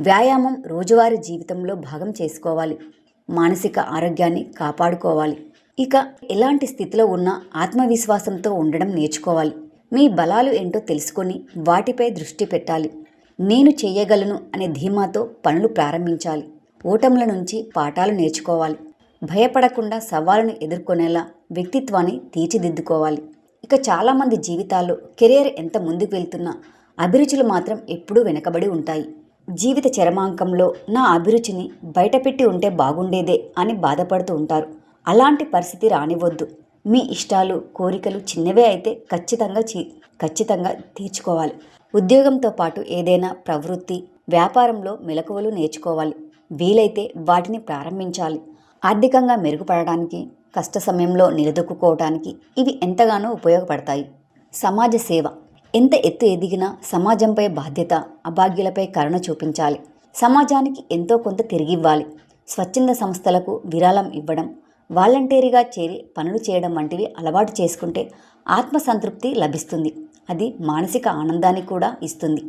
వ్యాయామం రోజువారీ జీవితంలో భాగం చేసుకోవాలి. మానసిక ఆరోగ్యాన్ని కాపాడుకోవాలి. ఇక ఎలాంటి స్థితిలో ఉన్నా ఆత్మవిశ్వాసంతో ఉండడం నేర్చుకోవాలి. మీ బలాలు ఏంటో తెలుసుకొని వాటిపై దృష్టి పెట్టాలి. నేను చేయగలను అనే ధీమాతో పనులు ప్రారంభించాలి. ఓటముల నుంచి పాఠాలు నేర్చుకోవాలి. భయపడకుండా సవాలును ఎదుర్కొనేలా వ్యక్తిత్వాన్ని తీర్చిదిద్దుకోవాలి. ఇక చాలామంది జీవితాల్లో కెరీర్ ఎంత ముందుకు వెళ్తున్నా అభిరుచులు మాత్రం ఎప్పుడూ వెనకబడి ఉంటాయి. జీవిత చరమాంకంలో నా అభిరుచిని బయటపెట్టి ఉంటే బాగుండేదే అని బాధపడుతూ ఉంటారు. అలాంటి పరిస్థితి రానివ్వద్దు. మీ ఇష్టాలు కోరికలు చిన్నవే అయితే ఖచ్చితంగా తీర్చుకోవాలి. ఉద్యోగంతో పాటు ఏదైనా ప్రవృత్తి వ్యాపారంలో మెలకువలు నేర్చుకోవాలి. వీలైతే వాటిని ప్రారంభించాలి. ఆర్థికంగా మెరుగుపడడానికి కష్ట సమయంలో నిలదొక్కుకోవడానికి ఇవి ఎంతగానో ఉపయోగపడతాయి. సమాజ సేవ. ఎంత ఎత్తు ఎదిగినా సమాజంపై బాధ్యత, అభాగ్యులపై కరుణ చూపించాలి. సమాజానికి ఎంతో కొంత తిరిగివ్వాలి. స్వచ్ఛంద సంస్థలకు విరాళం ఇవ్వడం, వాలంటీర్గా చేరి పనులు చేయడం వంటివి అలవాటు చేసుకుంటే ఆత్మసంతృప్తి లభిస్తుంది. అది మానసిక ఆనందాన్ని కూడా ఇస్తుంది.